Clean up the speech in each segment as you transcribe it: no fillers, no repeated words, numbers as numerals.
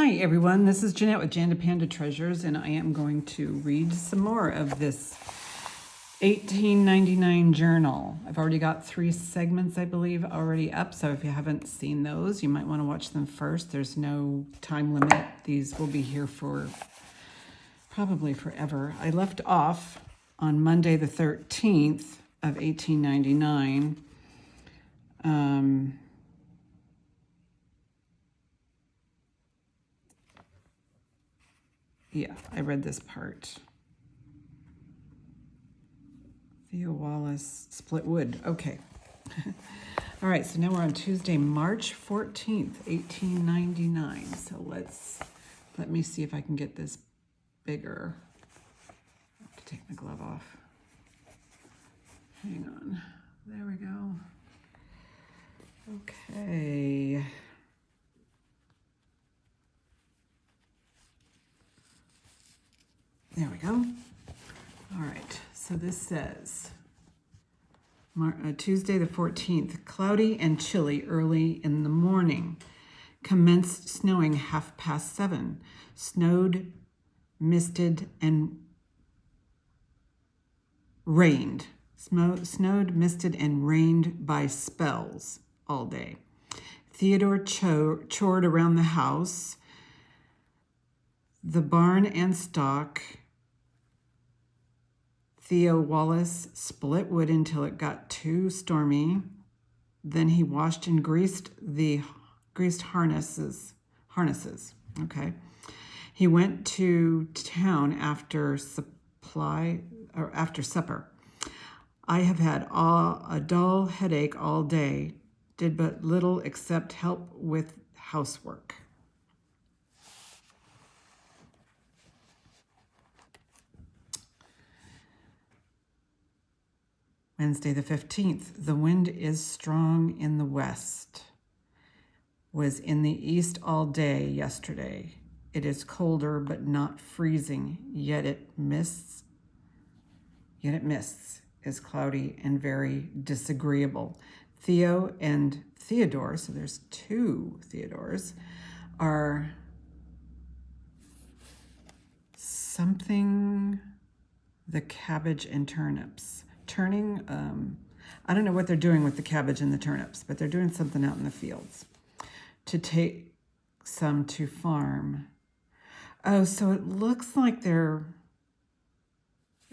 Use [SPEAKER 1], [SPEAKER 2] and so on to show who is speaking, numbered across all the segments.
[SPEAKER 1] Hi everyone, this is Jeanette with Janda Panda Treasures, and I am going to read some more of this 1899 journal. I've already got 3 segments, I believe, already up, so if you haven't seen those, you might want to watch them first. There's no time limit. These will be here for probably forever. I left off on Monday the 13th of 1899. Yeah, I read this part. Theo Wallace, Split Wood. Okay. All right, so now we're on Tuesday, March 14th, 1899. So let me see if I can get this bigger. I have to take my glove off. Hang on. There we go. Okay. There we go. All right, so this says, Tuesday the 14th, cloudy and chilly early in the morning. Commenced snowing 7:30. Snowed, misted, and rained. Snowed, misted, and rained by spells all day. Theodore chored around the house, the barn and stock. Theo Wallace split wood until it got too stormy. Then he washed and greased harnesses. Okay. He went to town after supper. I have had a dull headache all day. Did but little except help with housework. Wednesday the 15th, the wind is strong in the west. Was in the east all day yesterday. It is colder but not freezing, yet it mists. Is cloudy and very disagreeable. Theo and Theodore, so there's 2 Theodores, are something the cabbage and turnips. Turning, I don't know what they're doing with the cabbage and the turnips, but they're doing something out in the fields. To take some to farm. Oh, so it looks like they're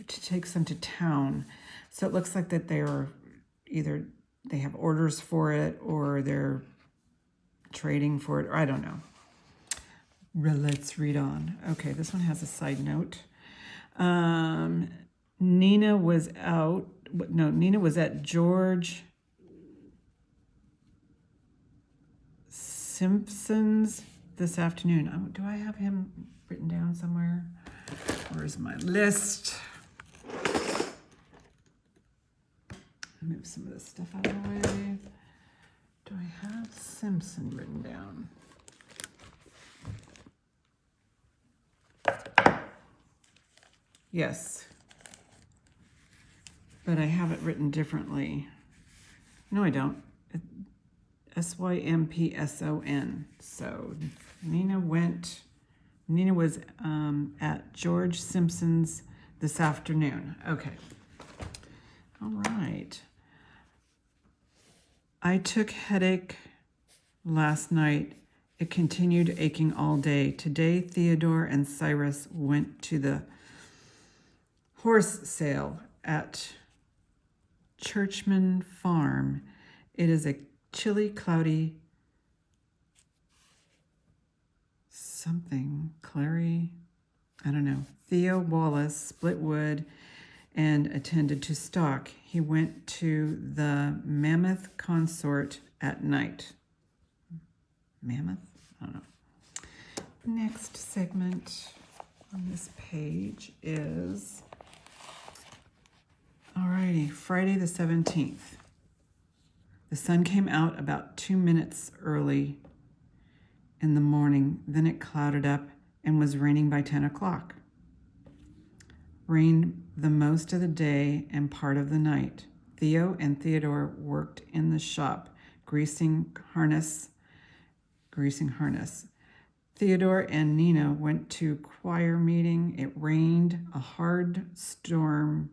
[SPEAKER 1] to take some to town. So it looks like that they're either they have orders for it or they're trading for it, or I don't know. Let's read on. Okay, this one has a side note. Nina was at George Simpson's this afternoon. Do I have him written down somewhere? Where's my list? Move some of this stuff out of the way. Do I have Simpson written down? Yes. But I have it written differently. No, I don't. Sympson. So Nina was at George Simpson's this afternoon. Okay. All right. I took headache last night. It continued aching all day. Today, Theodore and Cyrus went to the horse sale at Churchman Farm. It is a chilly, cloudy, Clary, I don't know. Theo Wallace split wood and attended to stock. He went to the Mammoth Consort at night. Mammoth? I don't know. Next segment on this page is, alrighty, Friday the 17th. The sun came out about 2 minutes early in the morning. Then it clouded up and was raining by 10 o'clock. Rained the most of the day and part of the night. Theo and Theodore worked in the shop, greasing harness. Theodore and Nina went to choir meeting. It rained a hard storm,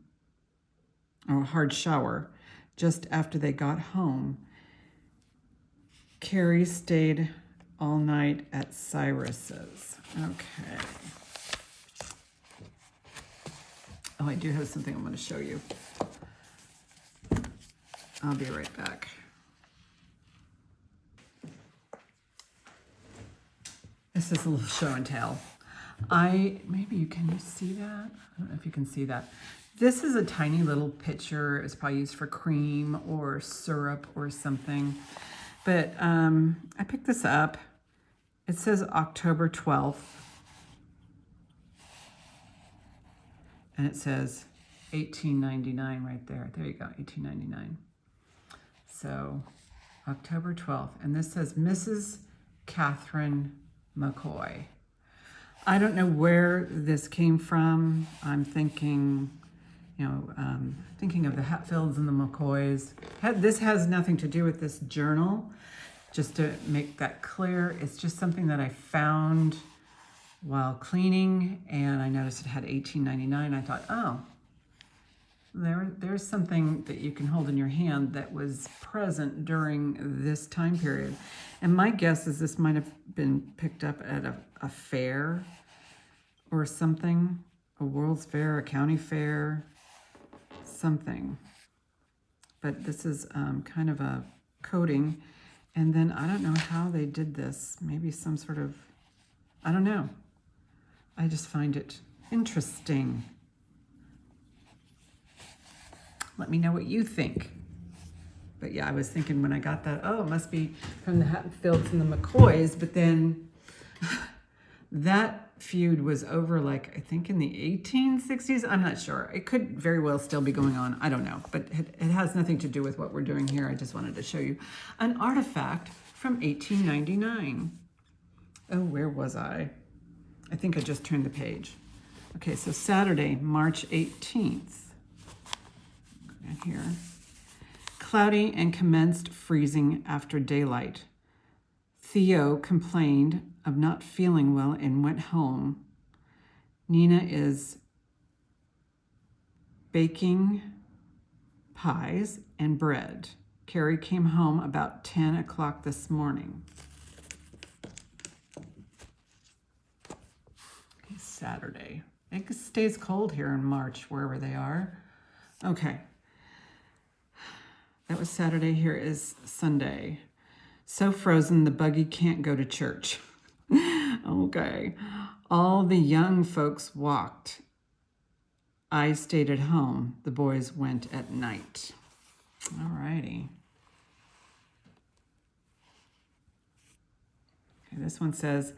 [SPEAKER 1] or a hard shower, just after they got home. Carrie stayed all night at Cyrus's. Okay. Oh, I do have something I'm going to show you. I'll be right back. This is a little show and tell. Maybe you can see that? I don't know if you can see that. This is a tiny little pitcher. It's probably used for cream or syrup or something. But I picked this up. It says October 12th. And it says $18.99 right there. There you go, $18.99. So October 12th. And this says Mrs. Catherine McCoy. I don't know where this came from. I'm thinking, thinking of the Hatfields and the McCoys. This has nothing to do with this journal. Just to make that clear, it's just something that I found while cleaning, and I noticed it had $18.99. I thought, oh, there's something that you can hold in your hand that was present during this time period. And my guess is this might have been picked up at a fair or something, a World's Fair, a county fair, something. But this is kind of a coating. And then I don't know how they did this. Maybe some sort of, I don't know. I just find it interesting. Let me know what you think. But yeah, I was thinking when I got that, oh, it must be from the Hatfields and the McCoys. But then that feud was over, like, I think in the 1860s. I'm not sure. It could very well still be going on. I don't know. But it has nothing to do with what we're doing here. I just wanted to show you an artifact from 1899. Oh, where was I? I think I just turned the page. Okay, so Saturday, March 18th. Right here. Cloudy and commenced freezing after daylight. Theo complained of not feeling well and went home. Nina is baking pies and bread. Carrie came home about 10 o'clock this morning. Okay, Saturday. It stays cold here in March, wherever they are. Okay. That was Saturday. Here is Sunday. So frozen, the buggy can't go to church. Okay. All the young folks walked. I stayed at home. The boys went at night. All righty. Okay, this one says,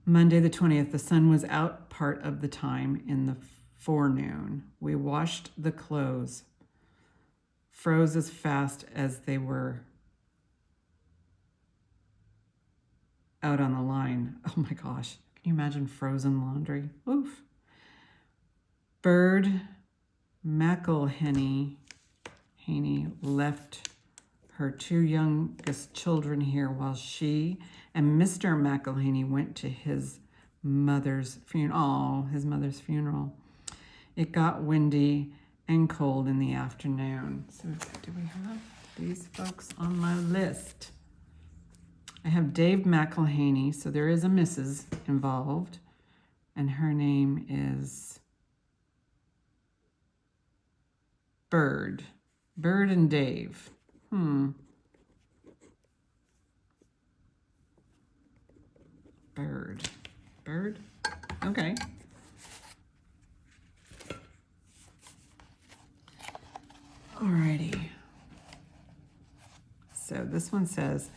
[SPEAKER 1] Monday the 20th, the sun was out part of the time in the forenoon. We washed the clothes. Froze as fast as they were out on the line. Oh my gosh. Can you imagine frozen laundry? Oof. Bird McElhenney left her two youngest children here while she and Mr. McElhenney went to his mother's funeral. Oh, his mother's funeral. It got windy and cold in the afternoon. So do we have these folks on my list? I have Dave McElhaney, so there is a Mrs. involved, and her name is Bird. Bird and Dave. Bird. Okay. Alrighty. So this one says,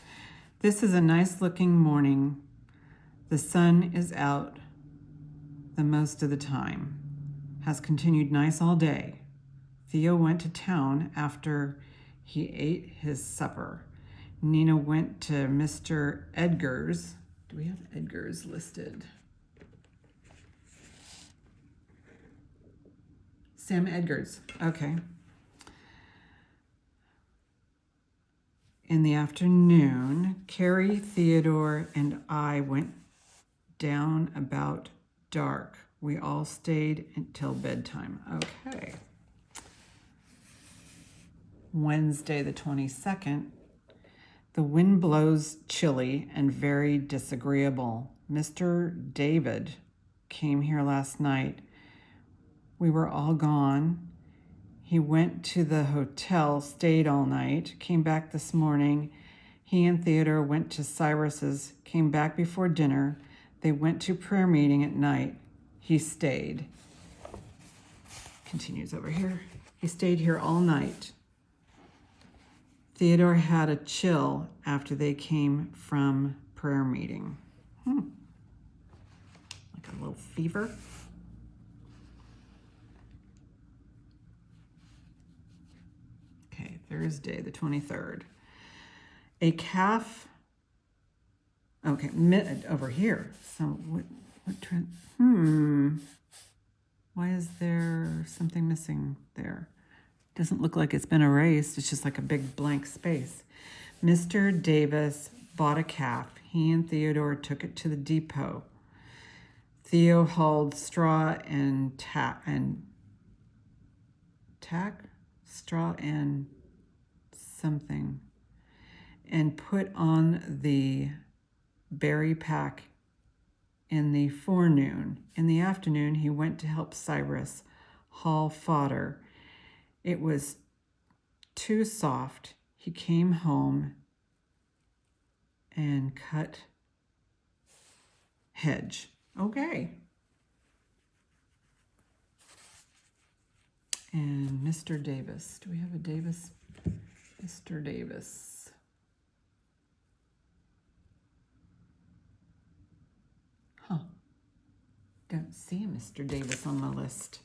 [SPEAKER 1] this is a nice looking morning. The sun is out the most of the time. Has continued nice all day. Theo went to town after he ate his supper. Nina went to Mr. Edgar's. Do we have Edgar's listed? Sam Edgar's. Okay. In the afternoon, Carrie, Theodore, and I went down about dark. We all stayed until bedtime. Okay. Wednesday, the 22nd. The wind blows chilly and very disagreeable. Mr. David came here last night. We were all gone. He went to the hotel, stayed all night, came back this morning. He and Theodore went to Cyrus's, came back before dinner. They went to prayer meeting at night. He stayed. Continues over here. He stayed here all night. Theodore had a chill after they came from prayer meeting. Like a little fever. Okay, Thursday, the 23rd. A calf. Okay, over here. So what trend? Why is there something missing there? Doesn't look like it's been erased. It's just like a big blank space. Mr. Davis bought a calf. He and Theodore took it to the depot. Theo hauled straw and straw and something, and put on the berry pack in the forenoon. In the afternoon, he went to help Cyrus haul fodder. It was too soft. He came home and cut hedge. Okay. And Mr. Davis. Do we have a Davis? Mr. Davis. Huh. Don't see Mr. Davis on my list.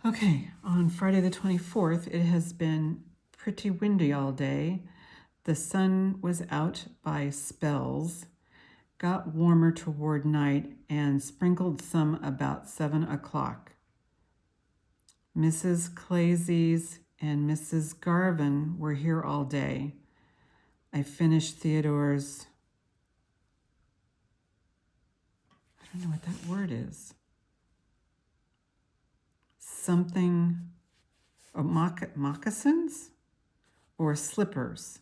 [SPEAKER 1] Okay, on Friday the 24th, it has been pretty windy all day. The sun was out by spells, got warmer toward night, and sprinkled some about 7 o'clock. Mrs. Clazy's and Mrs. Garvin were here all day. I finished Theodore's, I don't know what that word is. Something, moccasins or slippers.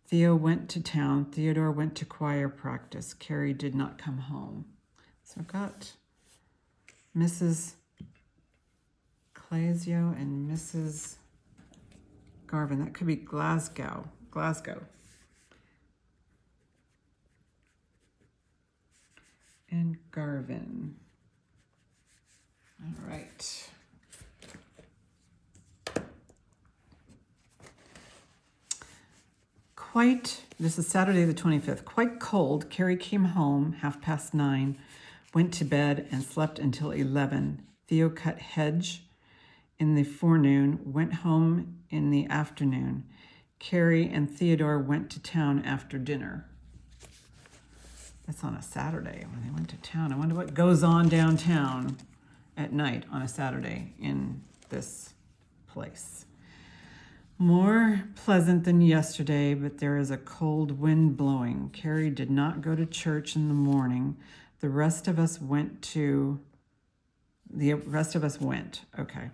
[SPEAKER 1] Theo went to town. Theodore went to choir practice. Carrie did not come home. So I've got Mrs. Clasio and Mrs. Garvin. That could be Glasgow. And Garvin. All right. This is Saturday the 25th, quite cold. Carrie came home 9:30, went to bed and slept until 11. Theo cut hedge in the forenoon, went home in the afternoon. Carrie and Theodore went to town after dinner. That's on a Saturday when they went to town. I wonder what goes on downtown at night on a Saturday in this place. More pleasant than yesterday, but there is a cold wind blowing. Carrie did not go to church in the morning. The rest of us went. Okay.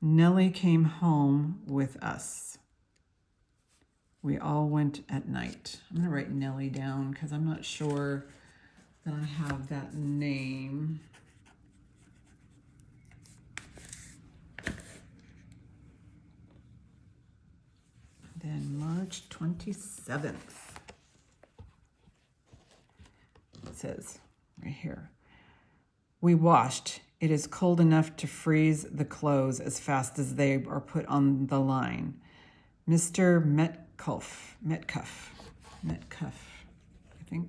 [SPEAKER 1] Nellie came home with us. We all went at night. I'm going to write Nellie down because I'm not sure that I have that name. Then March 27th. It says right here. We washed. It is cold enough to freeze the clothes as fast as they are put on the line. Mr. Metcalf, I think.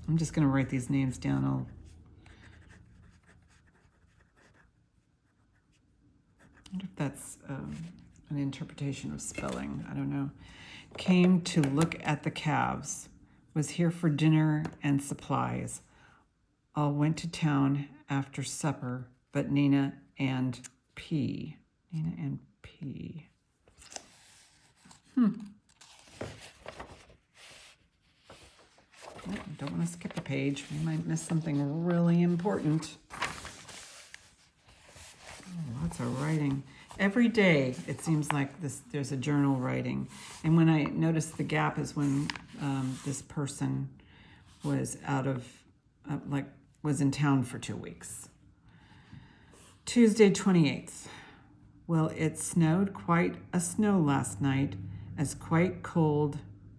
[SPEAKER 1] I'm just going to write these names down. wonder if that's an interpretation of spelling. I don't know. Came to look at the calves. Was here for dinner and supplies. All went to town after supper, but Nina and P. Nina and P. Oh, don't want to skip a page. We might miss something really important. Oh, lots of writing. Every day, it seems like there's a journal writing. And when I noticed the gap is when this person was out of, was in town for 2 weeks. Tuesday, 28th. Well, it snowed quite a snow last night, is quite cold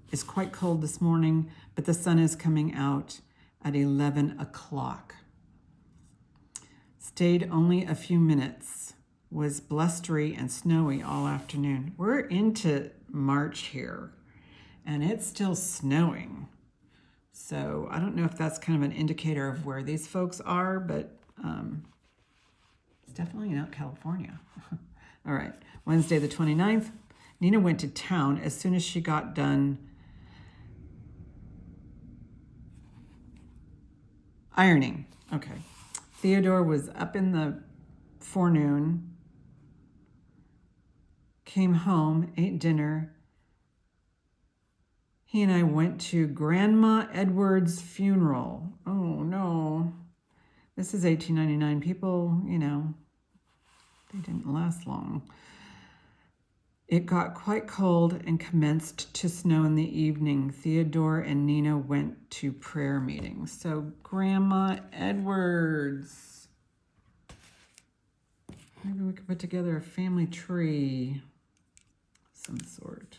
[SPEAKER 1] this morning, but the sun is coming out at 11 o'clock. Stayed only a few minutes. Was blustery and snowy all afternoon. We're into March here, and it's still snowing. So I don't know if that's kind of an indicator of where these folks are, but it's definitely not California. All right, Wednesday the 29th. Nina went to town as soon as she got done ironing. Okay. Theodore was up in the forenoon, came home, ate dinner. He and I went to Grandma Edwards' funeral. Oh, no. This is 1899. People, they didn't last long. It got quite cold and commenced to snow in the evening. Theodore and Nina went to prayer meetings. So Grandma Edwards. Maybe we could put together a family tree of some sort.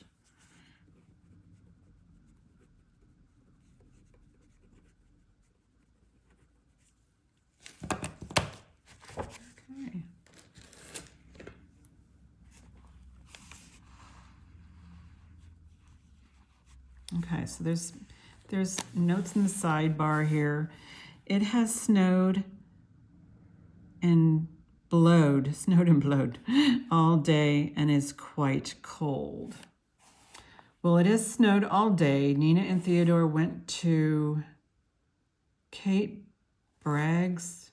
[SPEAKER 1] Okay. Okay, so there's notes in the sidebar here. It has snowed and blowed all day and is quite cold. Well, it has snowed all day. Nina and Theodore went to Kate Bragg's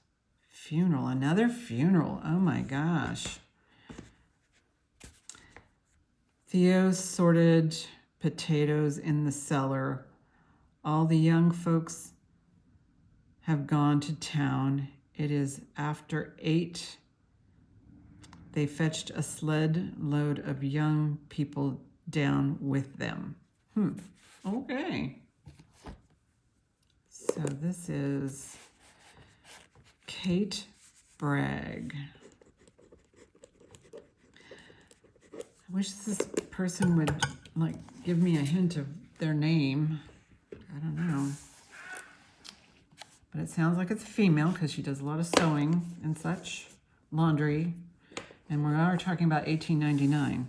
[SPEAKER 1] funeral. Another funeral. Oh my gosh. Theo sorted potatoes in the cellar. All the young folks have gone to town. It is after 8. They fetched a sled load of young people down with them. Okay. So this is Kate Bragg. I wish this person would give me a hint of their name. I don't know. But it sounds like it's a female because she does a lot of sewing and such, laundry. And we are talking about 1899.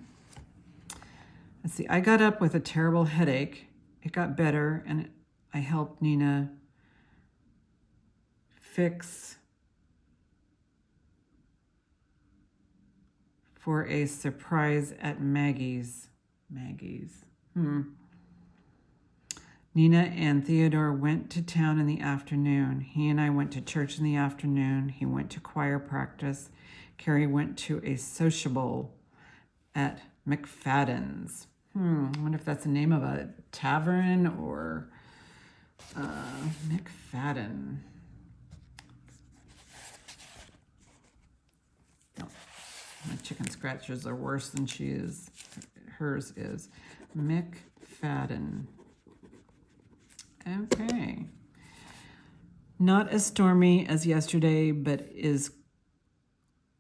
[SPEAKER 1] Let's see, I got up with a terrible headache. It got better, and I helped Nina fix for a surprise at Maggie's. Nina and Theodore went to town in the afternoon. He and I went to church in the afternoon. He went to choir practice. Carrie went to a sociable at McFadden's. I wonder if that's the name of a tavern or McFadden. No, my chicken scratchers are worse than hers is. McFadden. Okay. Not as stormy as yesterday, but is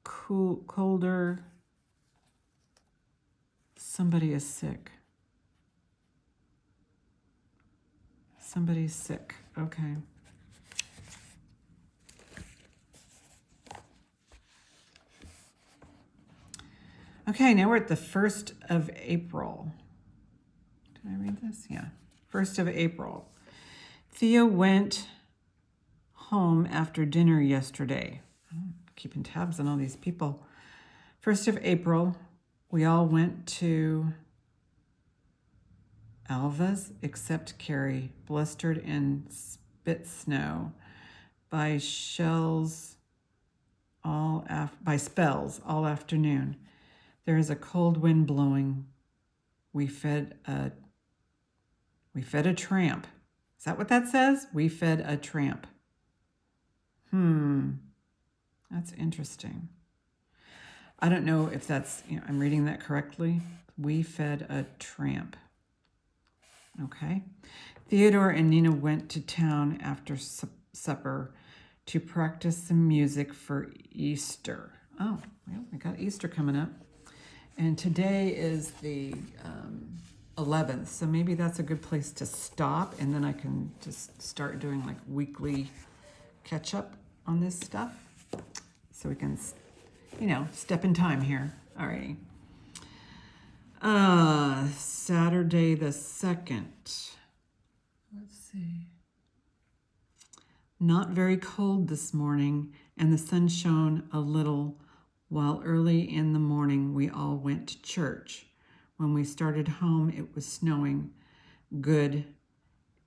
[SPEAKER 1] colder. Somebody is sick. Somebody's sick. Okay. Okay, now we're at the 1st of April. Did I read this? Yeah. 1st of April. Theo went home after dinner yesterday. I'm keeping tabs on all these people. 1st of April, we all went to Alva's, except Carrie, blustered in spit snow by spells all afternoon. There is a cold wind blowing. We fed a tramp. Is that what that says? We fed a tramp. That's interesting. I don't know if that's, I'm reading that correctly. We fed a tramp. Okay. Theodore and Nina went to town after supper to practice some music for Easter. Oh, well, we got Easter coming up. And today is the 11th, so maybe that's a good place to stop, and then I can just start doing like weekly catch up on this stuff. So we can, step in time here. All right. Saturday the 2nd. Let's see. Not very cold this morning, and the sun shone a little while early in the morning we all went to church. When we started home, it was snowing good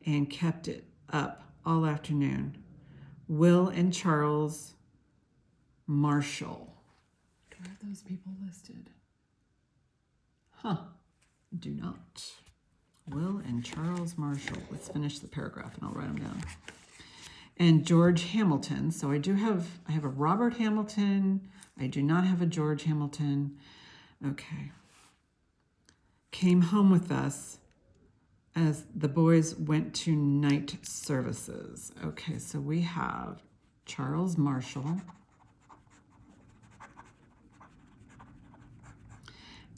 [SPEAKER 1] and kept it up all afternoon. Will and Charles Marshall. Do I have those people listed? Do not. Will and Charles Marshall. Let's finish the paragraph and I'll write them down. And George Hamilton. So I have a Robert Hamilton. I do not have a George Hamilton. Okay. Came home with us as the boys went to night services. Okay, so we have Charles Marshall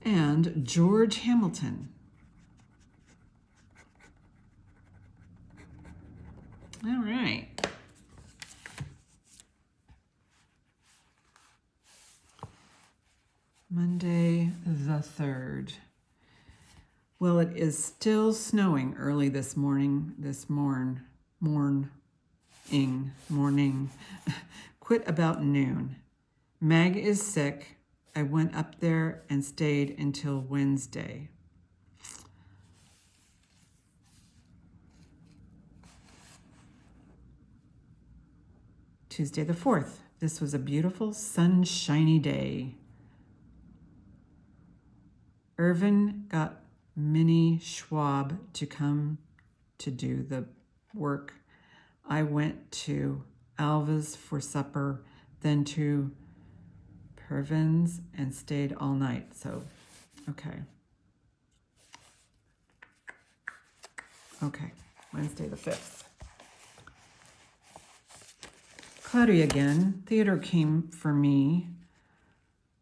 [SPEAKER 1] and George Hamilton. All right. Monday the 3rd. Well, it is still snowing early this morning. Morning. Quit about noon. Meg is sick. I went up there and stayed until Wednesday. Tuesday the 4th. This was a beautiful, sunshiny day. Irvin got Minnie Schwab to come to do the work. I went to Alva's for supper, then to Pervin's and stayed all night. So, okay. Wednesday the 5th. Cloudy again. Theodore came for me,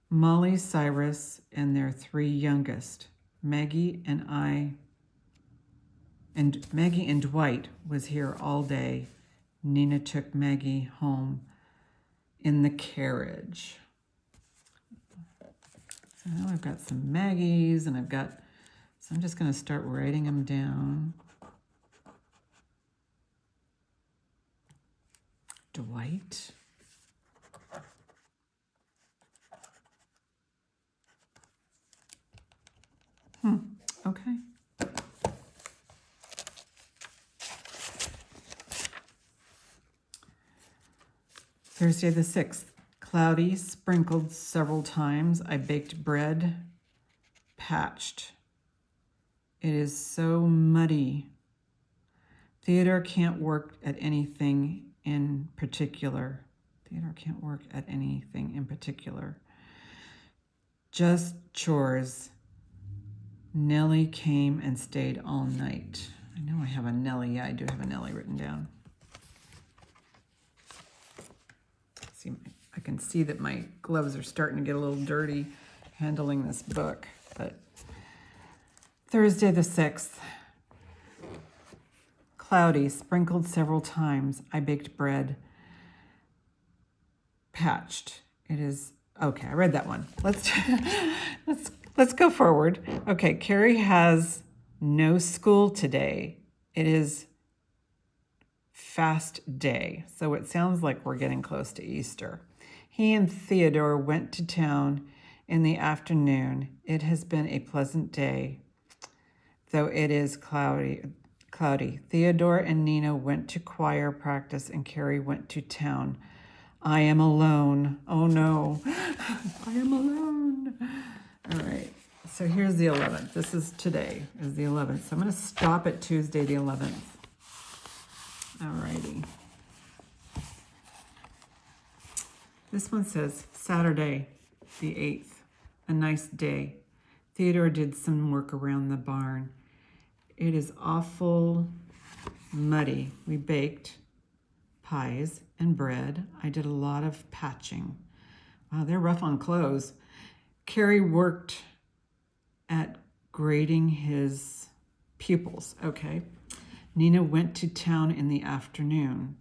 [SPEAKER 1] Molly, Cyrus, and their 3 youngest. Maggie and Dwight was here all day. Nina took Maggie home in the carriage. So now I've got some Maggies, and so I'm just going to start writing them down. Dwight. Okay. Thursday the 6th. Cloudy, sprinkled several times. I baked bread, patched. It is so muddy. Theodore can't work at anything in particular. Just chores. Nellie came and stayed all night. I know I have a Nellie. Yeah, I do have a Nellie written down. See, I can see that my gloves are starting to get a little dirty handling this book. But Thursday the 6th. Cloudy, sprinkled several times. I baked bread, patched. It is okay. I read that one. Let's go forward. Okay, Carrie has no school today. It is fast day, so it sounds like we're getting close to Easter. He and Theodore went to town in the afternoon. It has been a pleasant day, though it is cloudy. Theodore and Nina went to choir practice and Carrie went to town. I am alone. Oh no, I am alone. All right, so here's the 11th. This is today, is the 11th. So I'm going to stop at Tuesday the 11th. All righty. This one says Saturday the 8th, a nice day. Theodore did some work around the barn. It is awful muddy. We baked pies and bread. I did a lot of patching. Wow, they're rough on clothes. Carrie worked at grading his pupils. Okay. Nina went to town in the afternoon.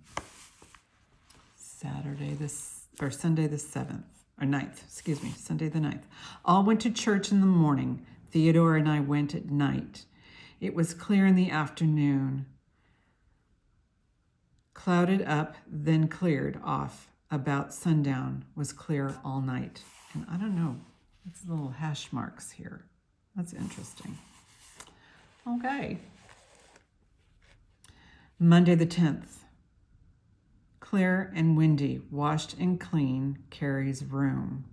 [SPEAKER 1] Sunday the 7th, or 9th, excuse me, Sunday the 9th. All went to church in the morning. Theodore and I went at night. It was clear in the afternoon. Clouded up, then cleared off. About sundown, was clear all night. And I don't know, it's little hash marks here. That's interesting. Okay. Monday the 10th. Clear and windy, washed and clean Carrie's room,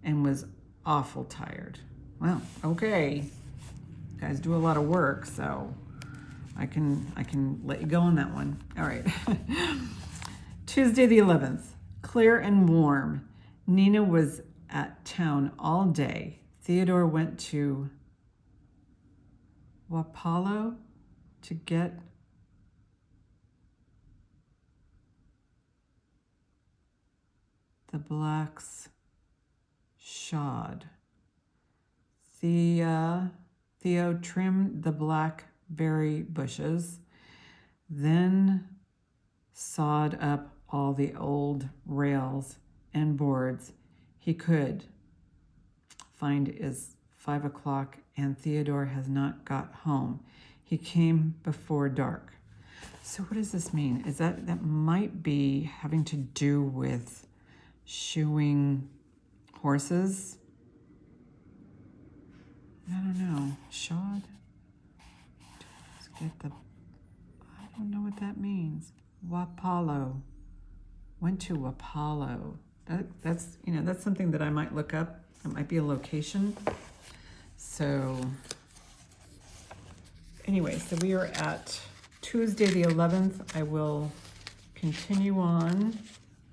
[SPEAKER 1] and was awful tired. Well, okay. You guys do a lot of work, so I can let you go on that one. All right. Tuesday the 11th. Clear and warm. Nina was at town all day. Theodore went to Wapalo to get the black's shod. Theo trimmed the blackberry bushes, then sawed up all the old rails and boards he could find. Is 5 o'clock and Theodore has not got home. He came before dark. So what does this mean? Is that might be having to do with shoeing horses? I don't know. Shod? Let's get the, I don't know what that means. Wapalo. Went to Wapalo. That's, that's something that I might look up. It might be a location. So anyway, so we are at Tuesday the 11th. I will continue on.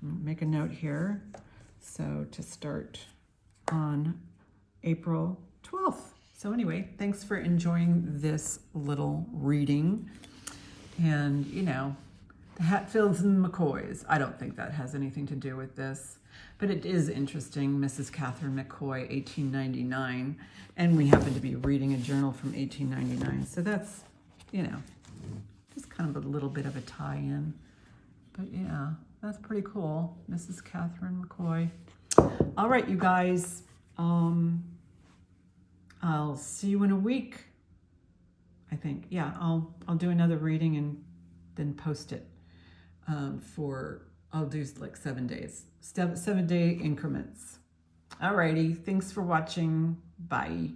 [SPEAKER 1] Make a note here. So to start on April 12th. So anyway, thanks for enjoying this little reading. And, the Hatfields and McCoys. I don't think that has anything to do with this, but it is interesting. Mrs. Catherine McCoy, 1899. And we happen to be reading a journal from 1899. So that's, just kind of a little bit of a tie-in. But yeah, that's pretty cool. Mrs. Catherine McCoy. All right, you guys. I'll see you in a week, I think. Yeah, I'll do another reading and then post it I'll do like 7 days. 7-day increments. All righty. Thanks for watching. Bye.